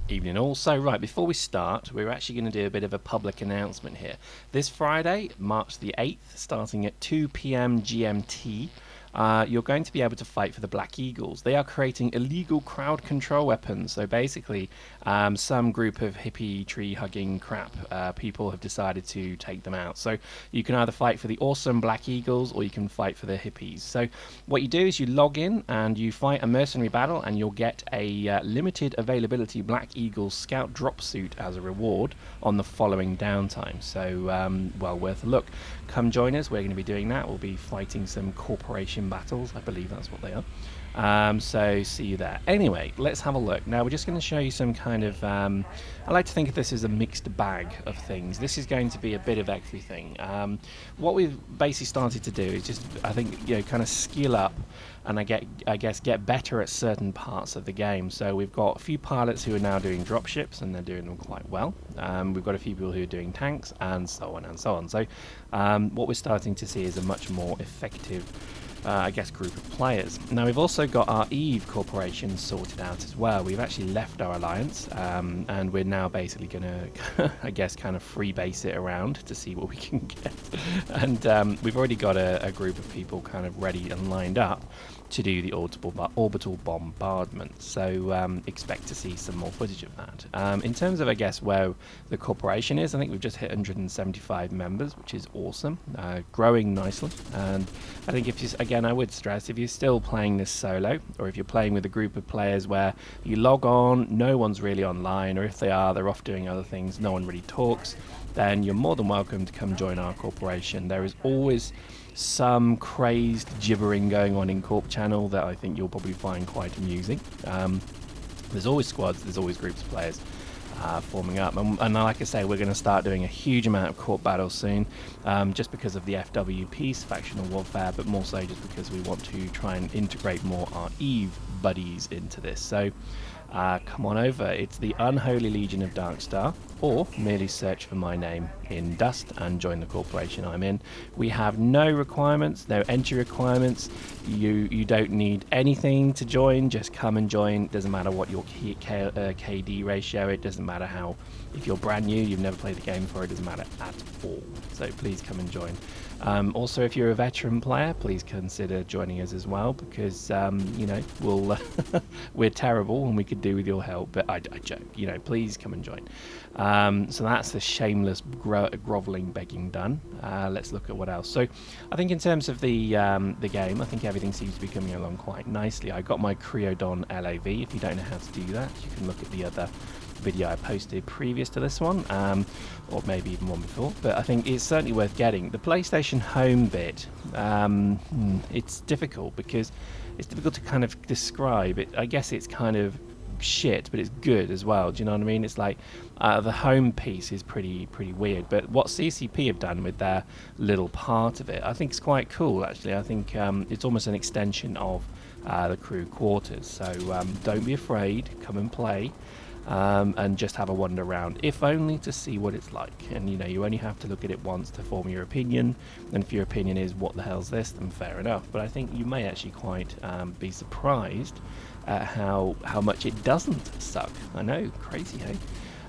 Evening all. So right, before we start, we're actually going to do a bit of a public announcement here. This Friday, March the 8th, starting at 2 p.m. GMT, you're going to be able to fight for the Black Eagles. They are creating illegal crowd control weapons. So basically, some group of hippie tree-hugging crap people have decided to take them out. So you can either fight for the awesome Black Eagles or you can fight for the hippies. So what you do is you log in and you fight a mercenary battle, and you'll get a limited availability Black Eagle Scout drop suit as a reward on the following downtime. So well worth a look. Come join us. We're going to be doing that. We'll be fighting some corporation battles. I believe that's what they are. So see you there. Anyway, let's have a look. Now we're just going to show you some kind of I like to think of this as a mixed bag of things. This is going to be a bit of everything. What we've basically started to do is just, I think, kind of skill up and I guess get better at certain parts of the game. So we've got a few pilots who are now doing dropships, and they're doing them quite well. We've got a few people who are doing tanks, and so on and so on. So what we're starting to see is a much more effective group of players. Now we've also got our Eve Corporation sorted out as well. We've actually left our alliance, and we're now basically going to, kind of freebase it around to see what we can get. And we've already got a group of people kind of ready and lined up to do the orbital bombardment. So expect to see some more footage of that. In terms of, where the corporation is, I think we've just hit 175 members, which is awesome, growing nicely. And I think I would stress, if you're still playing this solo, or if you're playing with a group of players where you log on, no one's really online, or if they are, they're off doing other things, no one really talks, then you're more than welcome to come join our corporation. There is always some crazed gibbering going on in Corp channel that I think you'll probably find quite amusing. There's always squads, there's always groups of players forming up, and like I say, we're going to start doing a huge amount of Corp battles soon, just because of the FW piece, factional warfare, but more so just because we want to try and integrate more our Eve buddies into this. So come on over. It's the Unholy Legion of Darkstar, or merely search for my name in Dust and join the corporation I'm in. We have no requirements, no entry requirements. You don't need anything to join. Just come and join. Doesn't matter what your KD ratio. It doesn't matter how. If you're brand new, you've never played the game before, it doesn't matter at all. So please come and join. Also, if you're a veteran player, please consider joining us as well, because we'll we're terrible and we could do with your help. But I joke. Please come and join. So that's the shameless groveling begging done. Let's look at what else. So I think in terms of the game, I think everything seems to be coming along quite nicely. I got my Creodon LAV. If you don't know how to do that, you can look at the other video I posted previous to this one, or maybe even one before, but I think it's certainly worth getting. The PlayStation Home bit, it's difficult because it's difficult to kind of describe it. I guess it's kind of shit, but it's good as well. Do you know what I mean? It's like the home piece is pretty weird, but what CCP have done with their little part of it, I think is quite cool actually. I think it's almost an extension of the crew quarters, so don't be afraid, come and play. And just have a wander around, if only to see what it's like. And you only have to look at it once to form your opinion, and if your opinion is what the hell's this, then fair enough. But I think you may actually quite be surprised at how much it doesn't suck. I know, crazy, hey?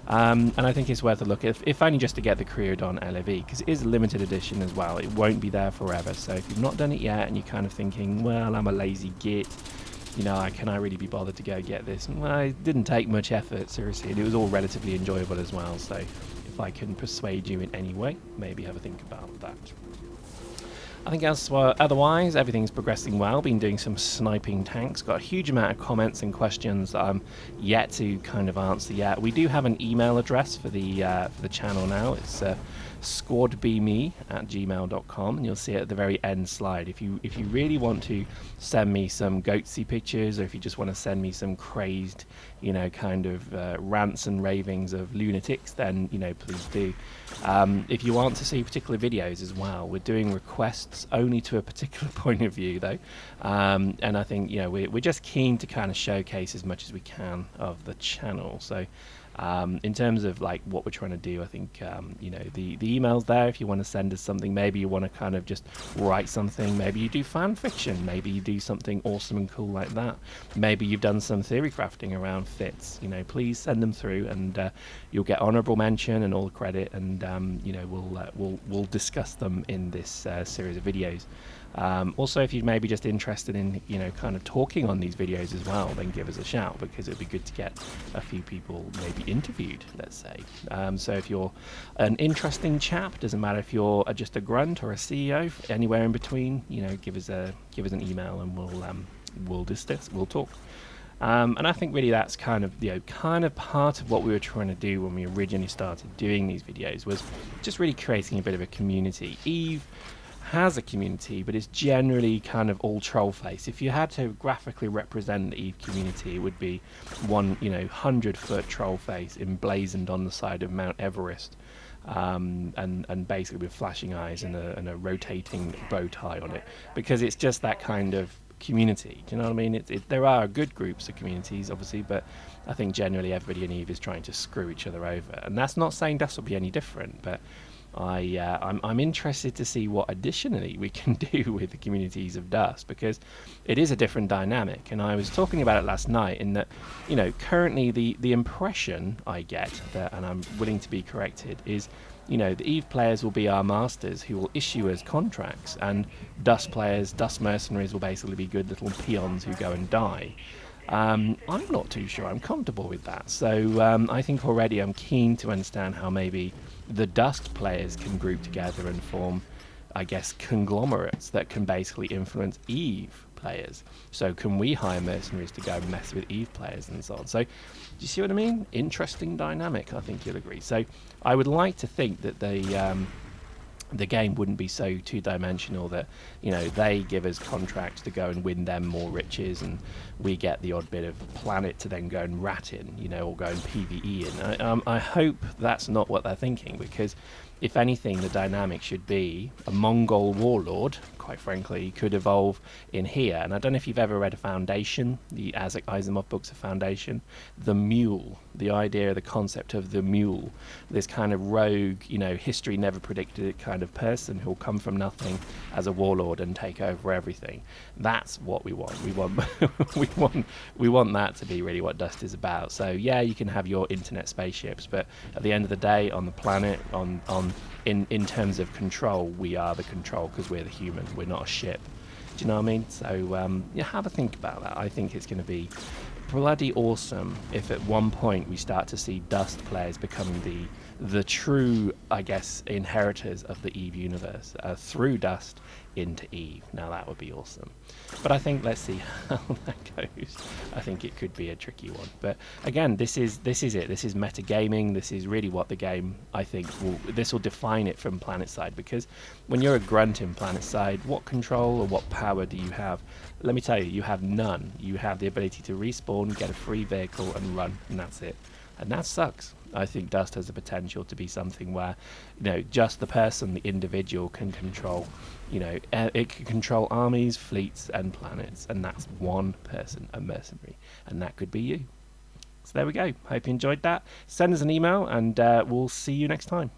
And I think it's worth a look, if only just to get the Creodon LAV, because it is a limited edition as well. It won't be there forever, so if you've not done it yet and you're kind of thinking, well, I'm a lazy git, can I really be bothered to go get this? Well, it didn't take much effort, seriously, and it was all relatively enjoyable as well. So if I can persuade you in any way, maybe have a think about that. I think otherwise, everything's progressing well. Been doing some sniping tanks. Got a huge amount of comments and questions that I'm yet to kind of answer yet. We do have an email address for the channel now. It's squadbme@gmail.com, and you'll see it at the very end slide. If you really want to send me some goatsy pictures, or if you just want to send me some crazed, rants and ravings of lunatics, then please do. If you want to see particular videos as well, we're doing requests only to a particular point of view though, and I think we're just keen to kind of showcase as much as we can of the channel. So In terms of like what we're trying to do, I think you know, the email's there if you want to send us something. Maybe you want to kind of just write something. Maybe you do fan fiction. Maybe you do something awesome and cool like that. Maybe you've done some theory crafting around fits. You know, please send them through, and you'll get honourable mention and all the credit. And you know, we'll discuss them in this series of videos. Also, if you're maybe just interested in, you know, kind of talking on these videos as well, then give us a shout, because it'd be good to get a few people maybe interviewed, let's say. So if you're an interesting chap, doesn't matter if you're just a grunt or a CEO, anywhere in between, you know, give us an email and we'll discuss, we'll talk. And I think really that's kind of, you know, kind of part of what we were trying to do when we originally started doing these videos, was just really creating a bit of a community. Eve has a community, but it's generally kind of all troll face. If you had to graphically represent the Eve community, it would be one, you know, 100-foot troll face emblazoned on the side of Mount Everest, and basically with flashing eyes and a rotating bow tie on it, because it's just that kind of community. Do you know what I mean? There are good groups of communities, obviously, but I think generally everybody in Eve is trying to screw each other over, and that's not saying Dust will be any different, but I'm interested to see what additionally we can do with the communities of Dust, because it is a different dynamic. And I was talking about it last night, in that, you know, currently the impression I get, that, and I'm willing to be corrected, is, you know, the Eve players will be our masters who will issue us contracts, and Dust players, Dust mercenaries, will basically be good little peons who go and die. I'm not too sure I'm comfortable with that, so I think already I'm keen to understand how maybe the Dust players can group together and form, I guess, conglomerates that can basically influence Eve players. So can we hire mercenaries to go and mess with Eve players and so on? So do you see what I mean? Interesting dynamic, I think you'll agree. So I would like to think that the game wouldn't be so two-dimensional, that, you know, they give us contracts to go and win them more riches, and we get the odd bit of planet to then go and rat in, you know, or go and PvE in. I hope that's not what they're thinking, because if anything, the dynamic should be a Mongol warlord, quite frankly, could evolve in here. And I don't know if you've ever read a Foundation, the Isaac Asimov books of Foundation, the mule, the idea, the concept of the mule, this kind of rogue, you know, history never predicted it kind of person who'll come from nothing as a warlord and take over everything. That's what we want. We want that to be really what Dust is about. So yeah, you can have your internet spaceships, but at the end of the day, on the planet, in terms of control, we are the control, because we're the human. We're not a ship. Do you know what I mean? So yeah, have a think about that. I think it's going to be bloody awesome if at one point we start to see Dust players becoming the true, I guess, inheritors of the Eve universe, through Dust into Eve. Now that would be awesome. But I think, let's see how that goes. I think it could be a tricky one. But again, this is it. This is metagaming. This is really what the game, I think, this will define it from PlanetSide, because when you're a grunt in PlanetSide, what control or what power do you have? Let me tell you, you have none. You have the ability to respawn, get a free vehicle, and run, and that's it. And that sucks. I think Dust has the potential to be something where, you know, just the person, the individual, can control, you know, it can control armies, fleets, and planets, and that's one person, a mercenary, and that could be you. So there we go. Hope you enjoyed that. Send us an email, and we'll see you next time.